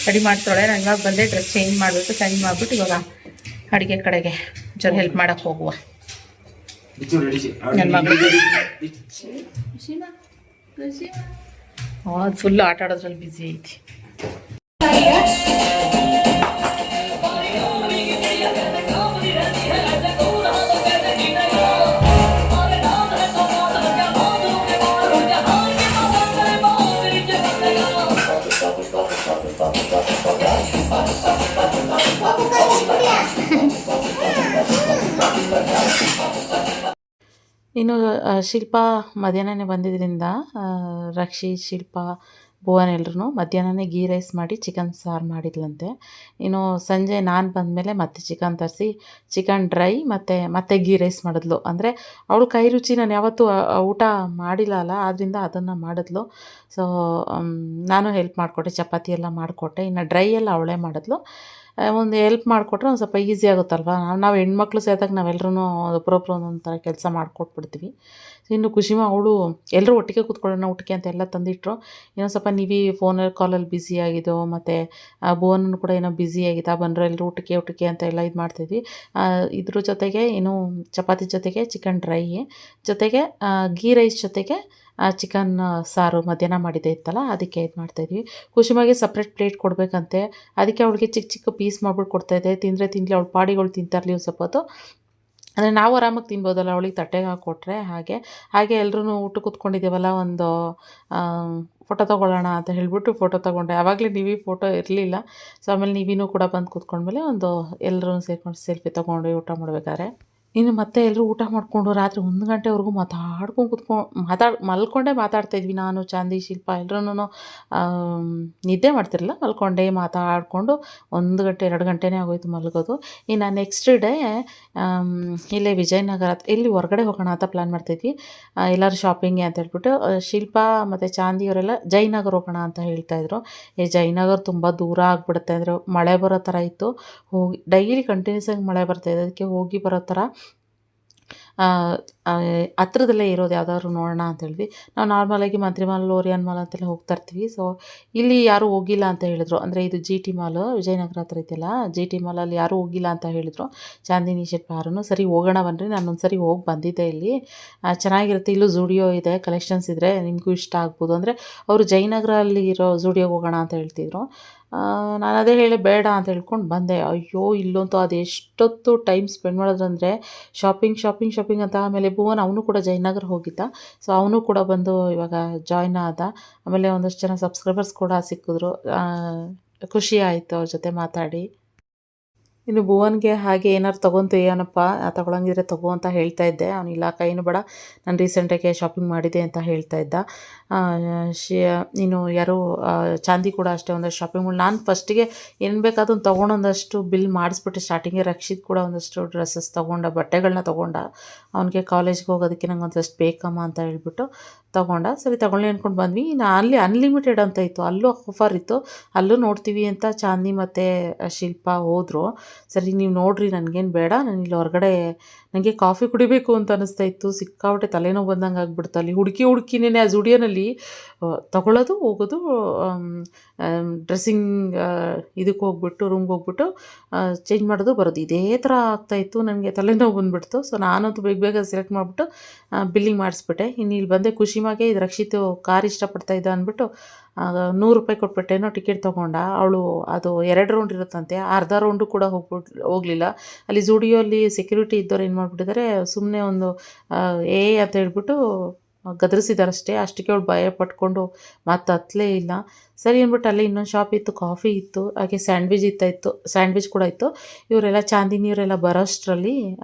ರೆಡಿ ಮಾಡ್ತಾಳೆ. ನಾನು ಇವಾಗ ಬಂದೆ ಡ್ರೆಸ್ ಚೇಂಜ್ ಮಾಡಬೇಕು. ಚೇಂಜ್ ಮಾಡಿಬಿಟ್ಟು ಇವಾಗ ಅಡುಗೆ ಕಡೆಗೆ ಜೊತೆ ಹೆಲ್ಪ್ ಮಾಡೋಕ್ಕೆ ಹೋಗುವ. ನನ್ನ ಮಗಳು ಅದು ಫುಲ್ಲು ಆಟ ಆಡೋದ್ರಲ್ಲಿ ಬ್ಯುಸಿ ಐತಿ. ಇನ್ನು ಶಿಲ್ಪ ಮಧ್ಯಾಹ್ನನೇ ಬಂದಿದ್ದರಿಂದ ರಕ್ಷಿ, ಶಿಲ್ಪ, ಭುವನ್ ಎಲ್ಲರೂ ಮಧ್ಯಾಹ್ನನೇ ಗೀ ರೈಸ್ ಮಾಡಿ ಚಿಕನ್ ಸಾರು ಮಾಡಿದ್ಲಂತೆ. ಇನ್ನು ಸಂಜೆ ನಾನು ಬಂದಮೇಲೆ ಮತ್ತೆ ಚಿಕನ್ ತರಿಸಿ ಚಿಕನ್ ಡ್ರೈ ಮತ್ತು ಗೀ ರೈಸ್ ಮಾಡಿದ್ಲು. ಅಂದರೆ ಅವಳು ಕೈ ರುಚಿ ನಾನು ಯಾವತ್ತೂ ಊಟ ಮಾಡಿಲ್ಲ ಅಲ್ಲ, ಆದ್ದರಿಂದ ಅದನ್ನು ಮಾಡಿದ್ಲು. ಸೊ ನಾನು ಹೆಲ್ಪ್ ಮಾಡಿಕೊಟ್ಟೆ, ಚಪಾತಿ ಎಲ್ಲ ಮಾಡಿಕೊಟ್ಟೆ. ಇನ್ನು ಡ್ರೈ ಎಲ್ಲ ಅವಳೇ ಮಾಡಿದ್ಲು. ಒಂದು ಹೆಲ್ಪ್ ಮಾಡಿಕೊಟ್ರೆ ಒಂದು ಸ್ವಲ್ಪ ಈಸಿ ಆಗುತ್ತಲ್ವ. ನಾವು ಹೆಣ್ಮಕ್ಳು ಸೇರಿದಾಗ ನಾವೆಲ್ಲರೂ ಒಬ್ಬರೊಬ್ರು ಒಂದೊಂದು ಥರ ಕೆಲಸ ಮಾಡಿಕೊಟ್ಬಿಡ್ತೀವಿ. ಇನ್ನು ಖುಷಿಮ ಅವಳು ಎಲ್ಲರೂ ಒಟ್ಟಿಗೆ ಕೂತ್ಕೊಳ್ಳೋಣ ಊಟಕ್ಕೆ ಅಂತ ಎಲ್ಲ ತಂದಿಟ್ಟರು. ಏನೋ ಸ್ವಲ್ಪ ನೀವಿ ಫೋನಲ್ಲಿ ಕಾಲಲ್ಲಿ ಬ್ಯುಸಿ ಆಗಿದ್ದೋ, ಮತ್ತು ಭುವನನ್ನು ಕೂಡ ಏನೋ ಬ್ಯುಸಿ ಆಗಿದ್ದ. ಬಂದರೆ ಎಲ್ಲರೂ ಊಟಕ್ಕೆ ಅಂತ ಎಲ್ಲ ಇದು ಮಾಡ್ತಿದ್ವಿ. ಇದ್ರ ಜೊತೆಗೆ ಏನು ಚಪಾತಿ ಜೊತೆಗೆ ಚಿಕನ್ ಡ್ರೈ ಜೊತೆಗೆ ಗೀ ರೈಸ್ ಜೊತೆಗೆ ಚಿಕನ್ ಸಾರು ಮಧ್ಯಾಹ್ನ ಮಾಡಿದ್ದೆ ಇತ್ತಲ್ಲ, ಅದಕ್ಕೆ ಇದು ಮಾಡ್ತಾಯಿದ್ವಿ. ಖುಷಿಮಾಗೆ ಸಪ್ರೇಟ್ ಪ್ಲೇಟ್ ಕೊಡಬೇಕಂತೆ. ಅದಕ್ಕೆ ಅವಳಿಗೆ ಚಿಕ್ಕ ಪೀಸ್ ಮಾಡ್ಬಿಟ್ಟು ಕೊಡ್ತಾಯಿದ್ದೆ. ತಿನ್ನಲಿ ಅವಳು ಪಾಡಿಗಳು ತಿಂತಾರಲಿ ಒಂದು ಸ್ವಲ್ಪ ಹೊತ್ತು. ಅಂದರೆ ನಾವು ಆರಾಮಾಗಿ ತಿನ್ಬೋದಲ್ಲ, ಅವಳಿಗೆ ತಟ್ಟೆಗೆ ಹಾಕ್ಕೊಟ್ರೆ. ಹಾಗೆ ಎಲ್ಲರೂ ಊಟ ಕೂತ್ಕೊಂಡಿದ್ದೀವಲ್ಲ, ಒಂದು ಫೋಟೋ ತೊಗೊಳ್ಳೋಣ ಅಂತ ಹೇಳಿಬಿಟ್ಟು ಫೋಟೋ ತೊಗೊಂಡೆ. ಆವಾಗಲೇ ನೀವಿ ಫೋಟೋ ಇರಲಿಲ್ಲ. ಸೊ ಆಮೇಲೆ ನೀವಿನೂ ಕೂಡ ಬಂದು ಕೂತ್ಕೊಂಡ್ಮೇಲೆ ಒಂದು ಎಲ್ಲರೂ ಸೇರ್ಕೊಂಡು ಸೆಲ್ಫಿ ತೊಗೊಂಡು ಊಟ ಮಾಡಬೇಕಾದ್ರೆ ಇನ್ನು ಮತ್ತೆ ಎಲ್ಲರೂ ಊಟ ಮಾಡಿಕೊಂಡು ರಾತ್ರಿ 1 ಗಂಟೆವರೆಗೂ ಮಾತಾಡ್ಕೊಂಡು ಮಲ್ಕೊಂಡೇ ಮಾತಾಡ್ತಾಯಿದ್ವಿ. ನಾನು, ಚಾಂದಿ, ಶಿಲ್ಪ ಎಲ್ಲರೂ ನಿದ್ದೆ ಮಾಡ್ತಿರಲಿಲ್ಲ, ಮಲ್ಕೊಂಡೇ ಮಾತಾಡಿಕೊಂಡು 1 ಗಂಟೆ 2 ಗಂಟೆನೇ ಆಗೋಯ್ತು ಮಲಗೋದು. ಇನ್ನು ನೆಕ್ಸ್ಟ್ ಡೇ ಇಲ್ಲೇ ವಿಜಯನಗರ ಇಲ್ಲಿ ಹೊರಗಡೆ ಹೋಗೋಣ ಅಂತ ಪ್ಲ್ಯಾನ್ ಮಾಡ್ತಾಯಿದ್ವಿ, ಎಲ್ಲರೂ ಶಾಪಿಂಗ್ಗೆ ಅಂತ ಹೇಳ್ಬಿಟ್ಟು. ಶಿಲ್ಪ ಮತ್ತು ಚಾಂದಿ ಅವರೆಲ್ಲ ಜಯನಗರ ಹೋಗೋಣ ಅಂತ ಹೇಳ್ತಾಯಿದ್ರು. ಜಯನಗರ ತುಂಬ ದೂರ ಆಗಿಬಿಡುತ್ತೆ, ಅಂದರೆ ಮಳೆ ಬರೋ ಥರ ಇತ್ತು. ಹೋಗಿ ಡೈಲಿ ಕಂಟಿನ್ಯೂಸ್ ಆಗಿ ಮಳೆ ಬರ್ತಾಯಿದೆ, ಅದಕ್ಕೆ ಹೋಗಿ ಬರೋ ಥರ ಹತ್ರದಲ್ಲೇ ಇರೋದು ಯಾವುದಾದ್ರು ನೋಡೋಣ ಅಂತ ಹೇಳಿದ್ವಿ. ನಾವು ನಾರ್ಮಲಾಗಿ ಮಂತ್ರಿ ಮಾಲ್, ಓರಿಯನ್ ಮಾಲ್ ಅಂತೆಲ್ಲ ಹೋಗ್ತಾ ಇರ್ತೀವಿ. ಸೊ ಇಲ್ಲಿ ಯಾರೂ ಹೋಗಿಲ್ಲ ಅಂತ ಹೇಳಿದ್ರು, ಅಂದರೆ ಇದು GT ಮಾಲು ವಿಜಯನಗರ ಹತ್ರ ಇದೆಯಲ್ಲ, GT ಮಾಲಲ್ಲಿ ಯಾರೂ ಹೋಗಿಲ್ಲ ಅಂತ ಹೇಳಿದ್ರು. ಚಾಂದಿನಿ, ಶಿಲ್ಪ ಯಾರೂ ಸರಿ ಹೋಗೋಣ ಬನ್ನಿರಿ, ನಾನು ಒಂದ್ಸರಿ ಹೋಗಿ ಬಂದಿದ್ದೆ. ಇಲ್ಲಿ ಚೆನ್ನಾಗಿರುತ್ತೆ, ಇಲ್ಲೂ ಝೂಡಿಯೋ ಇದೆ, ಕಲೆಕ್ಷನ್ಸ್ ಇದ್ದರೆ ನಿಮಗೂ ಇಷ್ಟ ಆಗ್ಬೋದು. ಅಂದರೆ ಅವರು ಜಯನಗರಲ್ಲಿ ಇರೋ ಝೂಡಿಯೋಗೆ ಹೋಗೋಣ ಅಂತ ಹೇಳ್ತಿದ್ರು. ನಾನು ಅದೇ ಹೇಳಿ ಬೇಡ ಅಂತ ಹೇಳ್ಕೊಂಡು ಬಂದೆ. ಅಯ್ಯೋ ಇಲ್ಲಂತೂ ಅದು ಎಷ್ಟೊತ್ತು ಟೈಮ್ ಸ್ಪೆಂಡ್ ಮಾಡೋದಂದರೆ ಶಾಪಿಂಗ್ ಅಂತ. ಆಮೇಲೆ ಭುವನ್ ಅವನು ಕೂಡ ಜಯನಗರ ಹೋಗಿದ್ದ, ಸೊ ಅವನು ಕೂಡ ಬಂದು ಇವಾಗ ಜಾಯ್ನ್ ಆದ. ಆಮೇಲೆ ಒಂದಷ್ಟು ಜನ ಸಬ್ಸ್ಕ್ರೈಬರ್ಸ್ ಕೂಡ ಸಿಕ್ಕಿದ್ರು, ಖುಷಿ ಆಯಿತು ಅವ್ರ ಜೊತೆ ಮಾತಾಡಿ. ಇನ್ನು ಭುವನ್ಗೆ ಹಾಗೆ ಏನಾರು ತೊಗೊತೀಯನಪ್ಪ, ತೊಗೊಳಂಗಿದ್ರೆ ತಗೋ ಅಂತ ಹೇಳ್ತಾ ಇದ್ದೆ. ಅವನು ಇಲ್ಲ ಕೈನು ಬೇಡ, ನಾನು ರೀಸೆಂಟಾಗಿ ಶಾಪಿಂಗ್ ಮಾಡಿದೆ ಅಂತ ಹೇಳ್ತಾ ಇದ್ದ. ಇನ್ನು ಯಾರು ಚಾಂದಿ ಕೂಡ ಅಷ್ಟೇ ಒಂದಷ್ಟು ಶಾಪಿಂಗ್ ಮಾಡಿ. ನಾನು ಫಸ್ಟಿಗೆ ಏನು ಬೇಕಾದ್ರೂ ತೊಗೊಂಡೊಂದಷ್ಟು ಬಿಲ್ ಮಾಡಿಸ್ಬಿಟ್ಟೆ ಸ್ಟಾರ್ಟಿಂಗಿಗೆ. ರಕ್ಷಿತ್ ಕೂಡ ಒಂದಷ್ಟು ಡ್ರೆಸ್ಸಸ್ ತೊಗೊಂಡ, ಬಟ್ಟೆಗಳನ್ನ ತೊಗೊಂಡ. ಅವನಿಗೆ ಕಾಲೇಜ್ಗೆ ಹೋಗೋದಕ್ಕೆ ನಂಗೆ ಒಂದಷ್ಟು ಬೇಕಮ್ಮ ಅಂತ ಹೇಳ್ಬಿಟ್ಟು ತೊಗೊಂಡ. ಸರಿ ತೊಗೊಳ್ಳಿ ಅಂದ್ಕೊಂಡು ಬಂದ್ವಿ. ಇನ್ನು ಅಲ್ಲಿ ಅನ್ಲಿಮಿಟೆಡ್ ಅಂತ ಇತ್ತು, ಅಲ್ಲೂ ಆಫರ್ ಇತ್ತು, ಅಲ್ಲೂ ನೋಡ್ತೀವಿ ಅಂತ ಚಾಂದಿ ಮತ್ತು ಶಿಲ್ಪ ಹೋದರು. ಸರಿ ನೀವು ನೋಡಿರಿ, ನನಗೇನು ಬೇಡ, ನಾನು ಇಲ್ಲಿ ಹೊರಗಡೆ ನನಗೆ ಕಾಫಿ ಕುಡಿಬೇಕು ಅಂತ ಅನ್ನಿಸ್ತಾ ಇತ್ತು. ಸಿಕ್ಕಾಬಿಟ್ಟೆ ತಲೆನೋವು ಬಂದಂಗೆ ಆಗ್ಬಿಡ್ತು. ಅಲ್ಲಿ ಹುಡುಕಿನೇ ಆ ಝುಡಿಯೋನಲ್ಲಿ ತೊಗೊಳ್ಳೋದು ಹೋಗೋದು, ಡ್ರೆಸ್ಸಿಂಗ್ ಇದಕ್ಕೆ ಹೋಗ್ಬಿಟ್ಟು ರೂಮ್ಗೆ ಹೋಗ್ಬಿಟ್ಟು ಚೇಂಜ್ ಮಾಡೋದು ಬರೋದು, ಇದೇ ಥರ ಆಗ್ತಾಯಿತ್ತು. ನನಗೆ ತಲೆನೋವು ಬಂದುಬಿಡ್ತು. ಸೊ ನಾನಂತೂ ಬೇಗ ಸೆಲೆಕ್ಟ್ ಮಾಡಿಬಿಟ್ಟು ಬಿಲ್ಲಿಂಗ್ ಮಾಡಿಸ್ಬಿಟ್ಟೆ. ಇನ್ನು ಇಲ್ಲಿ ಬಂದೆ ಖುಷಿಮಾಗೆ. ಇದು ರಕ್ಷಿತು ಕಾರ್ ಇಷ್ಟಪಡ್ತಾ ಇದ್ದ ಅಂದ್ಬಿಟ್ಟು 100 ರೂಪಾಯಿ ಕೊಟ್ಬಿಟ್ಟೇನೋ ಟಿಕೆಟ್ ತೊಗೊಂಡ. ಅವಳು ಅದು 2 ರೌಂಡ್ ಇರುತ್ತಂತೆ, ಅರ್ಧ ರೌಂಡು ಕೂಡ ಹೋಗಲಿಲ್ಲ. ಅಲ್ಲಿ ಝೂಡಿಯೋಲ್ಲಿ ಸೆಕ್ಯೂರಿಟಿ ಇದ್ದವ್ರು ಏನು ಮಾಡಿಬಿಟ್ಟಿದ್ದಾರೆ, ಸುಮ್ಮನೆ ಒಂದು ಅಂತ ಹೇಳ್ಬಿಟ್ಟು ಗದರಿಸಿದಾರಷ್ಟೇ. ಅಷ್ಟಕ್ಕೆ ಅವಳು ಭಯ ಪಟ್ಕೊಂಡು ಮತ್ತೆ ಹತ್ತಲೇ ಇಲ್ಲ. ಸರಿ ಅಂದ್ಬಿಟ್ಟು ಅಲ್ಲಿ ಇನ್ನೊಂದು ಶಾಪ್ ಇತ್ತು, ಕಾಫಿ ಇತ್ತು, ಹಾಗೆ ಸ್ಯಾಂಡ್ವಿಚ್ ಕೂಡ ಇತ್ತು. ಇವರೆಲ್ಲ ಚಾಂದಿನಿಯವರೆಲ್ಲ ಬರೋಷ್ಟರಲ್ಲಿ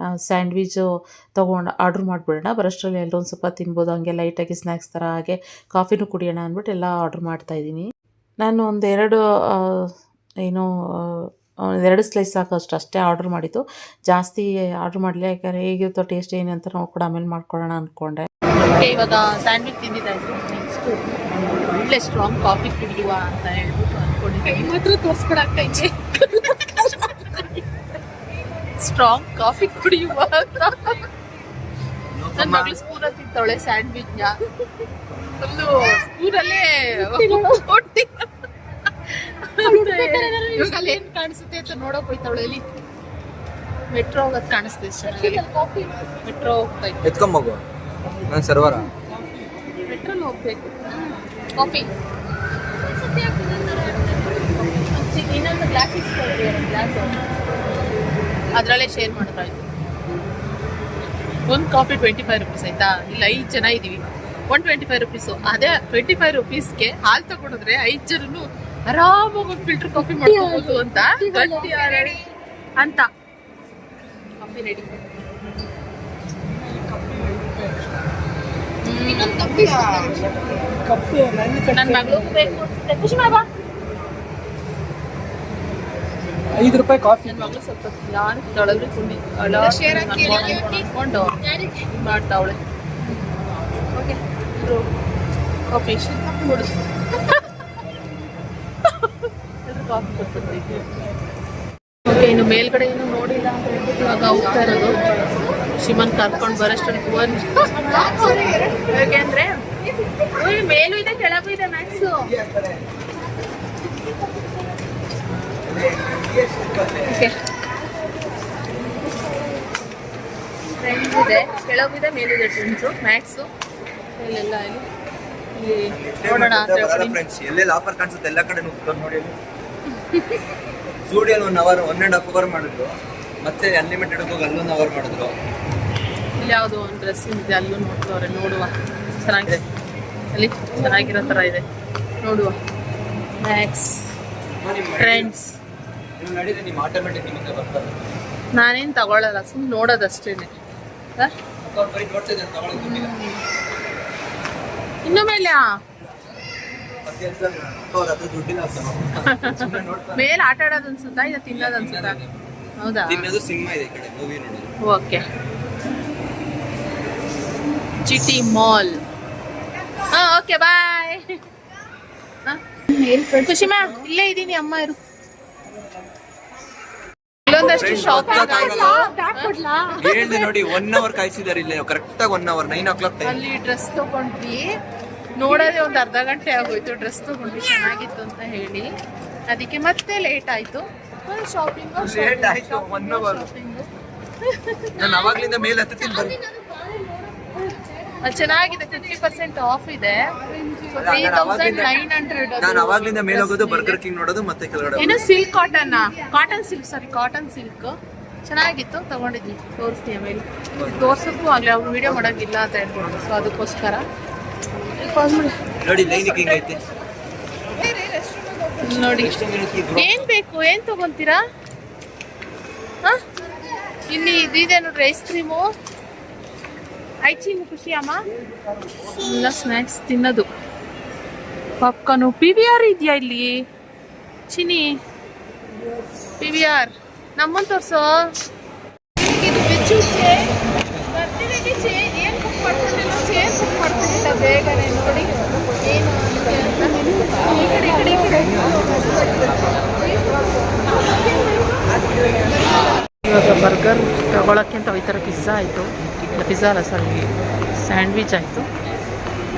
ಸ್ಯಾಂಡ್ವಿಚು ತೊಗೊಂಡು ಆರ್ಡ್ರ್ ಮಾಡಿಬಿಡೋಣ, ಬರೋಷ್ಟರಲ್ಲಿ ಎಲ್ಲೊಂದು ಸ್ವಲ್ಪ ತಿನ್ಬೋದು, ಹಂಗೆ ಲೈಟಾಗಿ ಸ್ನ್ಯಾಕ್ಸ್ ಥರ, ಹಾಗೆ ಕಾಫಿನೂ ಕುಡಿಯೋಣ ಅಂದ್ಬಿಟ್ಟು ಎಲ್ಲ ಆರ್ಡ್ರ್ ಮಾಡ್ತಾಯಿದ್ದೀನಿ. ನಾನು ಒಂದೆರಡು ಸ್ಲೈಸ್ ಸಾಕೋಷ್ಟು ಅಷ್ಟೇ ಆರ್ಡ್ರ್ ಮಾಡಿದ್ದು, ಜಾಸ್ತಿ ಆರ್ಡ್ರ್ ಮಾಡಲಿ, ಯಾಕಂದರೆ ಹೇಗಿರುತ್ತೋ ಟೇಸ್ಟ್ ಏನು ಅಂತ ನೋಡ್ಕೊಂಡು ಆಮೇಲೆ ಮಾಡ್ಕೊಳ್ಳೋಣ ಅಂದ್ಕೊಂಡೆ. ಇವಾಗ ಸ್ಯಾಂಡ್ವಿಚ್ ತಿಂದಿದ್ದಾಯಿತು, ನೆಕ್ಸ್ಟು ಒಳ್ಳೆ ಸ್ಟ್ರಾಂಗ್ ಕಾಫಿ ಕುಡಿಯುವ ಅಂತ ಹೇಳ್ಬಿಟ್ಟು ಅಂದ್ಕೊಂಡಿದ್ದೆ. ಮಾತ್ರ ತೋರಿಸ್ಕೊಡಕ್ಕೆ ಸ್ಟ್ರಾಂಗ್ ಕಾಫಿ ಕುಡಿಯುವ ಅಂತ. ನನ್ನ ಮಗಳು ಸ್ಪೂನಲ್ಲಿ ತಿಂತವಳೆ ಸ್ಯಾಂಡ್ವಿಚ್ನ, ಫುಲ್ಲು ಸ್ಪೂನಲ್ಲೇ ಇವಾಗ ಅಲ್ಲಿ ಏನು ಕಾಣಿಸುತ್ತೆ ಅಂತ ನೋಡೋಕೆ ಹೋಯ್ತಾವಳೆ. ಇಲ್ಲಿ ಮೆಟ್ರೋ ಹೋಗೋದು ಕಾಣಿಸ್ತದೆ, ಮೆಟ್ರೋ ಹೋಗ್ತಾ ಇತ್ತು. ಎತ್ಕೊಂಬೋಗು ನಾನು ಸರ್ವರ ಮೆಟ್ರೋಲ್ ಹೋಗ್ಬೇಕು. ಕಾಫಿ ಇನ್ನೊಂದು ಗ್ಲಾಸ್ ಇಸ್ಕೊಳ್ತೀವಿ, ಗ್ಲಾಸ್ ಅದರಲ್ಲೇ ಶೇರ್ ಮಾಡಿದ್ರಾಯ್ತು. ಒಂದು ಕಾಫಿ 25 ರೂಪೀಸ್ ಆಯ್ತಾ. ಇಲ್ಲಿ 5 ಜನ ಇದ್ದೀವಿ, 125 ರೂಪೀಸು. ಅದೇ 25 ರೂಪೀಸ್ಗೆ ಹಾಲು ತಗೊಂಡ್ರೆ 5 ಜನನು ಆರಾಮಾಗಿ ಒಂದು ಫಿಲ್ಟರ್ ಕಾಫಿ ಮಾಡ್ಕೋಬಹುದು ಅಂತ ಗಟ್ಟಿ ಅಂತ. Coffee ready. ನನ್ನ ಮಗಳು ಬೇಕು ಅನ್ಸುತ್ತೆ. ಖುಷಿ ಬಾ. 5 ರೂಪಾಯಿ ಕಾಫಿ. ನನ್ನ ಮಗಳು ಸ್ವಲ್ಪ ಯಾರು ತೊಳೆದ್ರೆ ಕುಂಡಿ ಮಾಡ್ಕೊಂಡು ಮಾಡ್ತಾವಳೆ. ಓಕೆ ಕಾಫಿ ಮುಡಿಸ್ ಕಾಫಿ ಕೊಡ್ತಿದ್ದೆ. ಓಕೆ, ಇನ್ನು ಮೇಲ್ಗಡೆ ಏನು ನೋಡಿಲ್ಲ ಅಂತ ಹೇಳ್ಬಿಟ್ಟು ಇವಾಗ ಹೋಗ್ತಾ ಇರೋದು. ಶಿವನ್ ಕರ್ಕೊಂಡು ಬರೋಷ್ಟರಲ್ಲಿ ಭುವನ್ ಯಾಕೆಂದ್ರೆ ಮೇಲೂ ಇದೆ ಕೆಳಗೂ ಇದೆ ಮ್ಯಾಕ್ಸು. ಟ್ರೆಂಡ್ಸ್ ಇದೆ, ಕೆಳಗಿದೆ ಮೇಲಿದೆ ಟ್ರೆಂಡ್ಸು ಮ್ಯಾಕ್ಸು ಮೇಲೆಲ್ಲ. ಇಲ್ಲಿ ನೋಡೋಣ ಅಂತ ಹೇಳ್ತೀನಿ. ಎಲ್ಲೆಲ್ಲ ಆಫರ್ ಕಾಣಿಸುತ್ತೆ ಎಲ್ಲ ಕಡೆ ನೋಡಿ. ಸ್ಟುಡಿಯೋಲ್ಲಿ 1 ಅವರ್ 1.5 ಅವರ್ ಮಾಡಿದ್ರು, ಮತ್ತೆ ಅನ್ಲಿಮಿಟೆಡ್ ಹೋಗಿ ಅಲ್ಲೊಂದು ಅವರ್ ಮಾಡಿದ್ರು. ಇಲ್ಲಿ ಯಾವುದೋ ಒಂದು ಡ್ರೆಸ್ ಇದೆ, ಅಲ್ಲೂ ನೋಡ್ತವ್ರೆ. ನೋಡುವ, ಚೆನ್ನಾಗಿದೆ, ಅಲ್ಲಿ ಚೆನ್ನಾಗಿರೋ ಥರ ಇದೆ, ನೋಡುವ. ಮ್ಯಾಕ್ಸ್ ಟ್ರೆಂಡ್ಸ್ ನೀವು ನಡೀರಿ, ನಿಮ್ಮ ಆಟೋಮೆಟಿಕ್ ನಿಮ್ಮಿಂದ ಬರ್ತಾರೆ. ನಾನೇನು ತಗೊಳ್ಳಲ್ಲ, ಸುಮ್ಮನೆ ನೋಡೋದಷ್ಟೇ. ಅವ್ರು ಬರೀ ನೋಡ್ತಾ ಇದ್ದಾರೆ, ತಗೊಳಕ್ ದುಡ್ಡಿಲ್ಲ. ಇನ್ನೊಮ್ಮೆ ಇಲ್ಲ ಮತ್ತೆ ಅವ್ರ ಹತ್ರ ದುಡ್ಡಿಲ್ಲ ಅಂತ ಸುಮ್ಮನೆ ನೋಡ್ತಾರೆ. ಮೇಲೆ ಆಟ ಆಡೋದು ಅನ್ಸುತ್ತಾ ಇಲ್ಲ ತಿನ್ನೋದು ಅನ್ಸುತ್ತಾ? ಹೌದಾ? ತಿನ್ನೋದು ಸಿನಿಮಾ ಇದೆ ಈ ಕಡೆ, ಮೂವಿ ನೋಡೋದು. ಓಕೆ. ಚಿಟಿ ಮಾಲ್. ಹಾ ಓಕೆ ಬಾಯ್. ಖುಷಿಮಾ ಇಲ್ಲೇ ಇದ್ದೀನಿ, ಅಮ್ಮ ಇರು. ಇಲ್ಲೊಂದಷ್ಟು ಶಾಪಿಂಗ್ ಹೇಳ್ದೆ ನೋಡಿ, 1 hour ಕಾಯಿಸಿದಾರೆ ಇಲ್ಲೇ, ಕರೆಕ್ಟ್ ಆಗಿ 1 hour, 9 o'clock ಟೈಮ್. ಅಲ್ಲಿ ಡ್ರೆಸ್ ತಗೊಂಡ್ವಿ, ನೋಡೋದೇ ಒಂದು ಅರ್ಧ ಗಂಟೆ ಆಗೋಯ್ತು. ಡ್ರೆಸ್ ತಗೊಂಡ್ವಿ ಚೆನ್ನಾಗಿತ್ತು ಅಂತ ಹೇಳಿ, ಅದಕ್ಕೆ ಮತ್ತೆ ಲೇಟ್ ಆಯ್ತು. ಶಾಪಿಂಗ್ Late ಆಯ್ತು, 1 hour. ನಾನು ಅವಾಗ್ಲಿಂದ ಮೇಲೆ ಹತ್ತೀನಿ ಬರ್ರಿ. ಚೆನ್ನಾಗಿದೆ, 50% ಆಫ್ ಇದೆ. 3900. ನಾನು ಅವಾಗ್ಲಿಂದ ಮೇಲೆ ಹೋಗೋದು, ಬರ್ಗರ್ ಕಿಂಗ್ ನೋಡೋದು, ಮತ್ತೆ ಕೆಳಗಡೆ ಏನು ಸಿಲ್ಕ್ ಕಾಟನ್ ಸಿಲ್ಕ್ ಚೆನ್ನಾಗಿತ್ತು, ತಗೊಂಡಿದ್ವಿ. ತೋರಿಸ್ತೀವಿ ಆಮೇಲೆ, ತೋರ್ಸೋಕ್ಕೂ ಆಗಲಿ ಅವ್ರು ವಿಡಿಯೋ ಮಾಡೋಕ್ಕಿಲ್ಲ ಅಂತ ಹೇಳ್ಬೋದು. ಸೊ ಅದಕ್ಕೋಸ್ಕರ ನೋಡಿ ಲೈನಿಂಗ್ ಹಿಂಗ್ ಐತೆ ನೋಡಿ. ಏನ್ ಬೇಕು, ಏನ್ ತಗೊಂತೀರಾ? ಇಲ್ಲಿ ಇದಿದೆ ನೋಡ್ರಿ, ಐಸ್ ಕ್ರೀಮು, ಐಚಿನ್ ಖುಷಿ ಅಮ್ಮ ಎಲ್ಲ ಸ್ನ್ಯಾಕ್ಸ್ ತಿನ್ನೋದು. ಪಾಪ್ಕಾರ್ನು, PVR ಇದೆಯಾ ಇಲ್ಲಿ ಚಿನಿ? PVR ನಮ್ಮನ್ನು ತೋರಿಸೋ. ಏನು ಬುಕ್ ಮಾಡ್ಕೊಂಡಿಲ್ಲ, ಚೇರ್ ಬುಕ್ ಮಾಡ್ಕೊಂಡಿಲ್ಲ ಬೇಗನೆ. ನೋಡಿ ಏನು ಈ ಕಡೆ ಇವಾಗ ಬರ್ಗರ್ ತಗೊಳಕ್ಕೆ ಅಂತ ಹೋಗ್ತಾರೆ. ಪಿಜ್ಜಾ ಆಯಿತು, ಪಿಜ್ಜಾ ಅಲ್ಲ ಸಾರಿ, ಸ್ಯಾಂಡ್ವಿಚ್ ಆಯಿತು.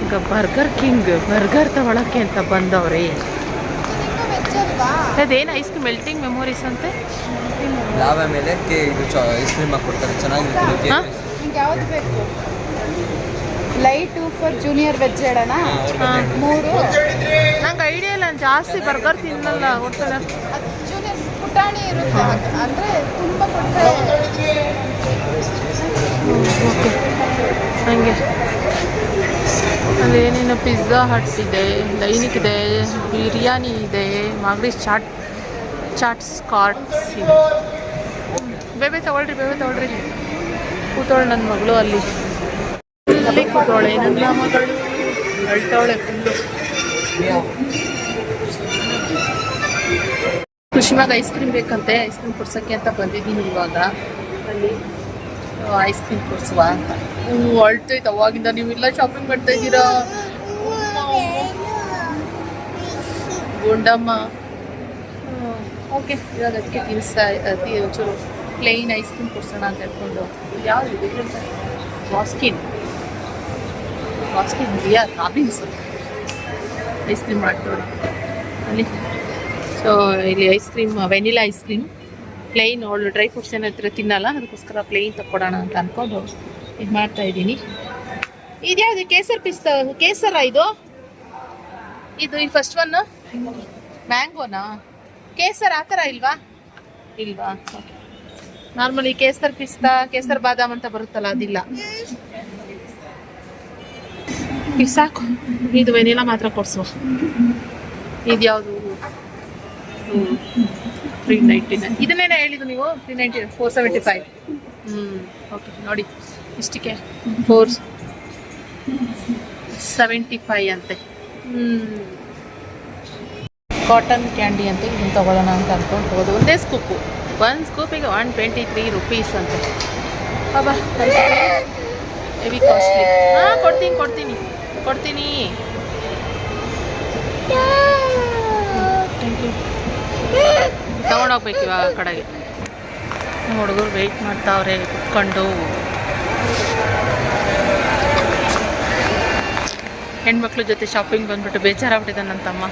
ಈಗ ಬರ್ಗರ್ ಕಿಂಗ್ ಬರ್ಗರ್ ತಗೊಳಕ್ಕೆ ಅಂತ ಬಂದವ್ರೆ. ಅದೇನು ಐಸ್ ಕ್ರೀಮ್ ಮೆಲ್ಟಿಂಗ್ ಮೆಮೊರೀಸ್ ಅಂತೆ. ಲಾವ ಮೇಲೆ ಇದು ಐಸ್ ಕ್ರೀಮ್ ಹಾಕ್ಕೊಡ್ತಾರೆ, ಚೆನ್ನಾಗಿರುತ್ತೆ. ಯಾವ್ದು ಬೇಕು? ಲೈಟು ಫಾರ್ ಜೂನಿಯರ್ ವೆಜ್ ಹೇಳೋಣ, 3. ನಂಗೆ ಐಡಿಯಾ ಇಲ್ಲ, ನಾನು ಜಾಸ್ತಿ ಬರ್ಗರ್ ತಿನ್ನಲ್ಲ. ಗೊತ್ತಲ್ಲ, ಜೂನಿಯರ್ ಪುಟಾಣಿ ಇರುತ್ತೆ, ಅಂದರೆ ತುಂಬ ಕೊಟ್ಟರೆ. ಹಂಗೆ ಅಲ್ಲೇನೇನು ಪಿಜ್ಜಾ ಹಟ್ ಇದೆ, ಲೈನಿಕ್ ಇದೆ, ಬಿರಿಯಾನಿ ಇದೆ, ಮಾಗ್ರೀಸ್ ಚಾಟ್ಸ್ ಕಾರ್ಟ್ಸ್ ಇದೆ. ಬೇಬೆ ತಗೊಳ್ರಿ ಕೂತೋಳು ನನ್ನ ಮಗಳು. ಅಲ್ಲಿ ಕೂತೋಳೆ ನನ್ನ ಮಗಳು, ಅಳ್ತಾವಳೆ ಫುಲ್ಲು. ಖುಷಿಮಾಗ ಐಸ್ ಕ್ರೀಮ್ ಬೇಕಂತೆ, ಐಸ್ ಕ್ರೀಮ್ ಕೊಡ್ಸೋಕ್ಕೆ ಅಂತ ಬಂದಿದ್ದೀನಿ ಇವಾಗ. ಅಲ್ಲಿ ಐಸ್ ಕ್ರೀಮ್ ಕೊಡ್ಸುವ ಅಂತ. ಅಳ್ತೈತೆ ಅವಾಗಿಂದ. ನೀವೆಲ್ಲ ಶಾಪಿಂಗ್ ಮಾಡ್ತಾ ಇದ್ದೀರಾ ಗುಂಡಮ್ಮ? ಓಕೆ, ಇವಾಗ ಅದಕ್ಕೆ ತಿನ್ನಿಸ್ತಾ ಒಂಚೂರು ಪ್ಲೇನ್ ಐಸ್ ಕ್ರೀಮ್ ಕೊಡ್ಸೋಣ ಅಂತ ಹೇಳ್ಕೊಂಡು. ಯಾವುದು ವಾಸ್ಕಿನ್ ರಾಬಿನ್ಸ್ ಐಸ್ ಕ್ರೀಮ್ ಮಾಡ್ತವ್ರೆ ಅಲ್ಲಿ. ಸೊ ಇಲ್ಲಿ ice cream, vanilla ice cream plain. ಅವಳು ಡ್ರೈ ಫ್ರೂಟ್ಸ್ ಏನಾದ್ರು ತಿನ್ನಲ್ಲ, ಅದಕ್ಕೋಸ್ಕರ ಪ್ಲೇನ್ ತಗೊಳ್ಳೋಣ ಅಂತ ಅಂದ್ಕೊಂಡು ಇದು ಮಾಡ್ತಾ ಇದ್ದೀನಿ. ಇದ್ಯಾವುದು ಕೇಸರ ಇದು ಫಸ್ಟ್ ಒನ್ ಮ್ಯಾಂಗೋನಾ? ಕೇಸರ್ ಆ ಥರ ಇಲ್ವಾ? ಓಕೆ. ನಾರ್ಮಲಿ ಕೇಸರ್ ಪಿಸ್ತಾ, ಕೇಸರ್ ಬಾದಾಮ್ ಅಂತ ಬರುತ್ತಲ್ಲ, ಅದಿಲ್ಲ. ಸಾಕು, ಇದು ವೆನಿಲಾ ಮಾತ್ರ ಕೊಡಿಸುವ. ಇದು ಯಾವುದು? 399. ಇದನ್ನೇನ ಹೇಳಿದ್ದು ನೀವು? 390, 475. ಓಕೆ ನೋಡಿ, ಇಷ್ಟಕ್ಕೆ 475 ಅಂತೆ. ಕಾಟನ್ ಕ್ಯಾಂಡಿ ಅಂತ ಇದನ್ನು ತೊಗೊಳ್ಳೋಣ ಅಂತ ಅಂದ್ಕೊಂಡು ಹೋಗೋದು. ಒಂದೇ ಸ್ಕೂಪು, 1 ಸ್ಕೂಪಿಗೆ 123 ರೂಪೀಸ್ ಅಂತೆ. ಬಾಬಾ ಹೆವಿ ಕಾಸ್ಟ್ಲಿ. ಹಾಂ, ಕೊಡ್ತೀನಿ. Thank you. ತೊಗೊಂಡೋಗ್ಬೇಕು ಇವಾಗ ಕಡೆಗೆ. ಹುಡುಗರು ವೆಯ್ಟ್ ಮಾಡ್ತಾವ್ರೆ ಕುತ್ಕೊಂಡು. ಹೆಣ್ಮಕ್ಳ ಜೊತೆ ಶಾಪಿಂಗ್ ಬಂದ್ಬಿಟ್ಟು ಬೇಜಾರಾಗ್ಬಿಟ್ಟಿದೆ ನನ್ನ ತಮ್ಮ.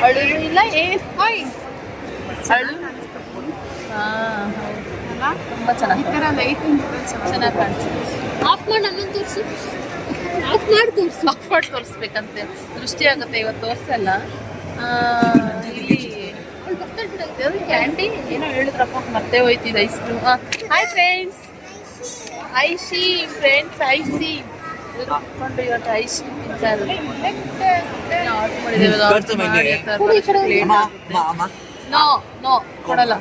ಅಳು ಇಲ್ಲ ತುಂಬ ಚೆನ್ನಾಗಿ ಕಾಣಿಸುತ್ತೆ. ಆಫ್ ಮಾಡಿ ತೋರಿಸ್ಬೇಕಂತೆ, ದೃಷ್ಟಿ ಆಗುತ್ತೆ. ಇವತ್ತು ತೋರಿಸಲ್ಲ. ಇಲ್ಲಿ ಕ್ಯಾಂಡಿ ಏನೋ ಹೇಳಿದ್ರಪ್ಪ, ಮತ್ತೆ ಹೋಯ್ತಿದ್ದು ಐಸ್ ಕ್ರೀಮ್. ಹಾಯ್ ಫ್ರೆಂಡ್ಸ್, ಐಸಿ ಇವತ್ತು ಐಸ್ ಬರ್ತಾ ಇರೋದು. ಆರ್ಡರ್ ಮಾಡಿದ್ದೇವೆ, ಕಳ್ಸು ಮನೆಗೆ. ಅಮ್ಮ ಅಮ್ಮ ಅಮ್ಮ ನೋ ನೋ ಕೊಡಲ್ಲ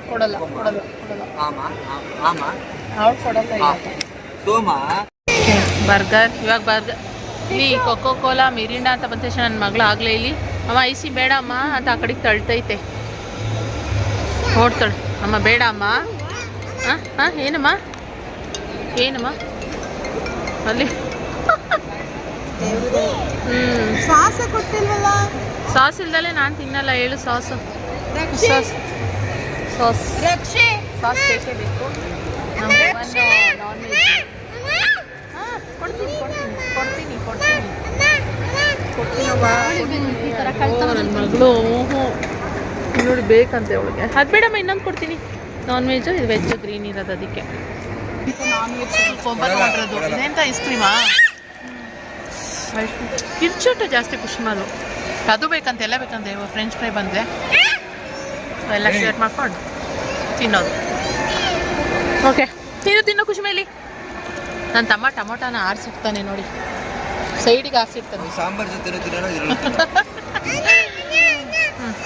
ಆಮ ಆಮ ಅವ್ರು ಕೊಡಲ್ಲ. ಸೋಮ ಬರ್ಗರ್, ಇವಾಗ ಬರ್ಗರ್ ಇಲ್ಲಿ ಕೊಕೋ ಕೋಲಾ ಮಿರಿಂಡಾ ಅಂತ ಬಂದ ತಕ್ಷಣ ನನ್ನ ಮಗಳು ಆಗಲೇ ಇಲ್ಲಿ ಅಮ್ಮ ಐಸಿ ಬೇಡ ಅಮ್ಮ ಅಂತ ಆ ಕಡೆಗೆ ತಳ್ತೈತೆ. ನೋಡ್ತಾಳೆ ಅಮ್ಮ ಬೇಡ ಅಮ್ಮ. ಹಾಂ ಏನಮ್ಮ ಅಲ್ಲಿ ಸಾಸ ಕೊಟ್ಟಿಲ್ವಲ್ಲ. ಸಾಸ್ ಇಲ್ದಲೆ ನಾನು ತಿನ್ನಲ್ಲ, ಹೇಳು ಸಾಸು. ಸಾಸ್ ರಕ್ಷೆ ಬೇಕೇ ಬೇಕು. ನಾನ್ ವೆಜ್ ನನ್ನ ಮಗಳು ನೋಡಿ ಬೇಕಂತೆ ಅವಳಿಗೆ. ಅದು ಬೇಡಮ್ಮ ಇನ್ನೊಂದು ಕೊಡ್ತೀನಿ. ನಾನ್ ವೆಜ್, ಇದು ವೆಜ್ ಗ್ರೀನ್ ಇರೋದು ಅದಕ್ಕೆ. ಇದೆಂತ ಐಸ್ ಕ್ರೀಮಾ? ಕಿರ್ಚೋಟ ಜಾಸ್ತಿ ಖುಷಿಮಾಲು. ಅದು ಬೇಕಂತ ಎಲ್ಲ ಬೇಕಂತೆ. ಇವಾಗ ಫ್ರೆಂಚ್ ಫ್ರೈ ಬಂದರೆ ಎಲ್ಲ ಶೇರ್ ಮಾಡ್ಕೊಂಡು ತಿನ್ನೋದು. ಓಕೆ ತಿನ್ನೋ ಖುಷಿ ಮೇಲೆ. ನನ್ನ ತಮ್ಮ ಟೊಮೊಟೊನ ಆರಿಸಿರ್ತಾನೆ ನೋಡಿ, ಸೈಡಿಗೆ ಆರಿಸಿರ್ತಾನೆ. ಸಾಂಬಾರ್ ಜೊತೆ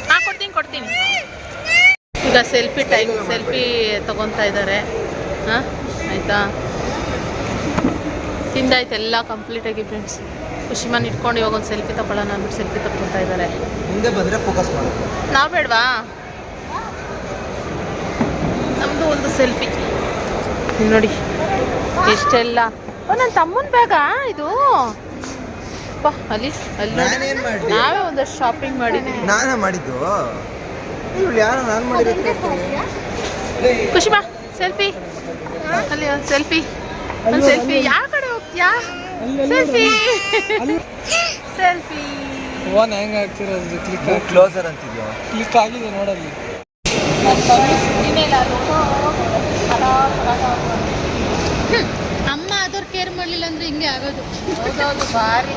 ಹಾಂ ಕೊಡ್ತೀನಿ. ಈಗ ಸೆಲ್ಫಿ ತೊಗೊತಾ ಇದ್ದಾರೆ. ಹಾಂ ಆಯಿತಾ, ತಿಂದಾಯ್ತು ಎಲ್ಲ ಕಂಪ್ಲೀಟಾಗಿ ಫ್ರೆಂಡ್ಸ್. ಖುಷಿಮಾನ್ ಇಟ್ಕೊಂಡು ಇವಾಗ ಒಂದು ಸೆಲ್ಫಿ ತಗೊಳ್ಳೋಣ ಅಂದ್ಬಿಟ್ಟು ಸೆಲ್ಫಿ ತಗೊಳ್ತಾ ಇದ್ದಾರೆ. ಮುಂದೆ ಬಂದರೆ ಫೋಕಸ್ ಮಾಡು. ನಾವು ಬೇಡವಾ? ನಮ್ಮದು ಒಂದು ಸೆಲ್ಫಿ ನೋಡಿ ಎಷ್ಟೆಲ್ಲ. ನನ್ನ ತಮ್ಮನ ಬ್ಯಾಗಾ ಇದು? ಅಲ್ಲಿ ನಾನೇನ್ ಮಾಡ್ಲಿ? ನಾವೇ ಒಂದಷ್ಟು ಶಾಪಿಂಗ್ ಮಾಡಿದ್ದೀವಿ. ನಾನೇ ಮಾಡಿದ್ದು. ಇವಳು ಯಾರು ನಾನು ಮಾಡಿರೋದು? ಖುಷಿಮಾ ಸೆಲ್ಫಿ, ಅಲ್ಲಿ ಒಂದು ಸೆಲ್ಫಿ. ಯಾವ ಕಡೆ ಹೋಗ್ತೀಯಾ? ಸೆಲ್ಫಿ ಫೋನ್ ಹೆಂಗೆ ಆಗ್ತಿರೋದು? ಕ್ಲೋಸರ್ ಅಂತಿದ್ಯೋ? ಕ್ಲಿಕ್ ಆಗಿದೆ ನೋಡಲ್ಲಿ. ಅಮ್ಮ ಅದವ್ರು ಕೇರ್ ಮಾಡಲಿಲ್ಲ ಅಂದ್ರೆ ಹಿಂಗೆ ಆಗೋದು. ಹೌದೌದು, ಭಾರಿ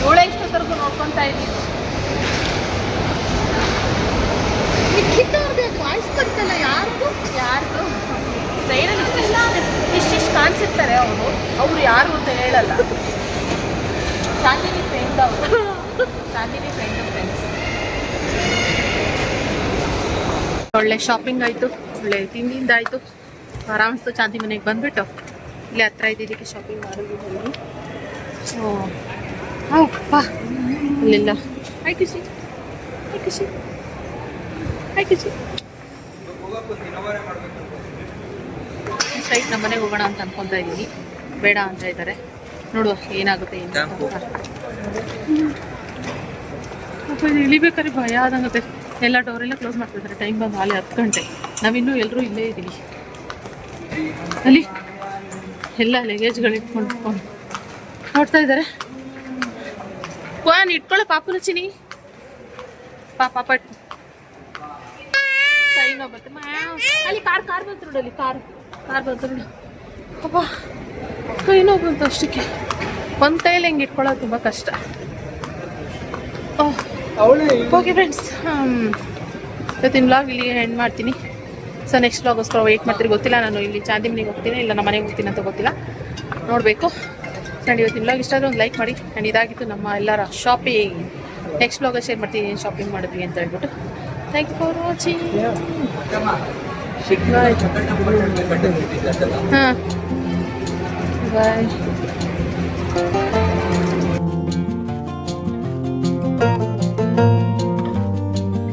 ಇವಳೆ ಇಷ್ಟೊತ್ತರೆಗೂ ನೋಡ್ಕೊತಾ ಇದ್ದೀವಿ. ವಾಯ್ಸ್ ಬರ್ತಲ್ಲ ಯಾರ್ದು ಸೈಡಲ್ಲಿ ಇಷ್ಟಿಷ್ಟು ಕಾಣಿಸಿರ್ತಾರೆ ಅವರು ಯಾರು ಅಂತ ಹೇಳಲ್ಲ. Chandini friend friends. ಒಳ್ಳೆ ಶಾಪಿಂಗ್ ಆಯಿತು, ಒಳ್ಳೆ ತಿಂಡಿಯಿಂದ ಆಯಿತು. ಆರಾಮಿಸ್ತು. ಚಾಂದಿ ಮನೆಗೆ ಬಂದುಬಿಟ್ಟು ಇಲ್ಲಿ ಹತ್ರ ಇದ್ದಿದ್ದಕ್ಕೆ ಶಾಪಿಂಗ್ ಮಾಡೋದು. ಅಪ್ಪ ಅಲ್ಲೆಲ್ಲ ಹಾಯ್ ಖುಷಿ. ಸ್ಟ್ರೈಟ್ ನಮ್ಮ ಮನೆಗೆ ಹೋಗೋಣ ಅಂತ ಅನ್ಕೊತಾ ಇದ್ದೀನಿ. ಬೇಡ ಅಂತ ಇದ್ದಾರೆ, ನೋಡುವ ಏನಾಗುತ್ತೆ ಏನು. ಇಳಿಬೇಕಾದ್ರೆ ಭಯ ಆದಂಗುತ್ತೆ. ಎಲ್ಲ ಡೋರೆಲ್ಲ ಕ್ಲೋಸ್ ಮಾಡ್ತಿದ್ದಾರೆ. ಟೈಮ್ ಬಂದು ಅಲ್ಲಿ 10 ಗಂಟೆ. ನಾವಿನ್ನೂ ಎಲ್ಲರೂ ಇಲ್ಲೇ ಇದ್ದೀವಿ. ಅಲ್ಲಿ ಎಲ್ಲ ಲಗೇಜ್ಗಳು ಇಟ್ಕೊಂಡು ನೋಡ್ತಾ ಇದ್ದಾರೆ. ನಾನು ಇಟ್ಕೊಳ್ಳೋ ಪಾಪು ರುಚಿನಿ ಪಾಪ ಕೈ ನೋವು ಬರುತ್ತೆ. ಅಲ್ಲಿ ಕಾರ್ ಬಂತು ನೋಡು, ಅಲ್ಲಿ ಕಾರ್ ಬಂತು ನೋಡು. ಅಪ್ಪ ಕೈ ನೋವು ಬಂತು ಅಷ್ಟಕ್ಕೆ. ಒಂದು ಕೈಯಲ್ಲಿ ಹೆಂಗೆ ಇಟ್ಕೊಳ್ಳೋದು ತುಂಬ ಕಷ್ಟ. ಓಕೆ ಫ್ರೆಂಡ್ಸ್, ಇವತ್ತಿನ ವ್ಲಾಗ್ ಇಲ್ಲಿ ಎಂಡ್ ಮಾಡ್ತೀನಿ. ಸೊ ನೆಕ್ಸ್ಟ್ ವ್ಲಾಗೋಸ್ಕರ ವೆಯ್ಟ್ ಮಾಡ್ತೀರಿ. ಗೊತ್ತಿಲ್ಲ ನಾನು ಇಲ್ಲಿ ಚಾಂದಿ ಮನೆಗೆ ಹೋಗ್ತೀನಿ ಇಲ್ಲ ನಮ್ಮ ಮನೆಗೆ ಹೋಗ್ತೀನಿ ಅಂತ ಗೊತ್ತಿಲ್ಲ, ನೋಡಬೇಕು. ಆ್ಯಂಡ್ ಇವತ್ತಿನ ವ್ಲಾಗ್ ಇಷ್ಟ ಆದರೆ ಒಂದು ಲೈಕ್ ಮಾಡಿ. ಆ್ಯಂಡ್ ಇದಾಗಿತ್ತು ನಮ್ಮ ಎಲ್ಲರ ಶಾಪಿಂಗ್. ನೆಕ್ಸ್ಟ್ ವ್ಲಾಗ ಶೇರ್ ಮಾಡ್ತೀನಿ ಏನು ಶಾಪಿಂಗ್ ಮಾಡಿದ್ವಿ ಅಂತ ಹೇಳ್ಬಿಟ್ಟು. Thank you for watching. ಹಾಂ ಬಾಯ್.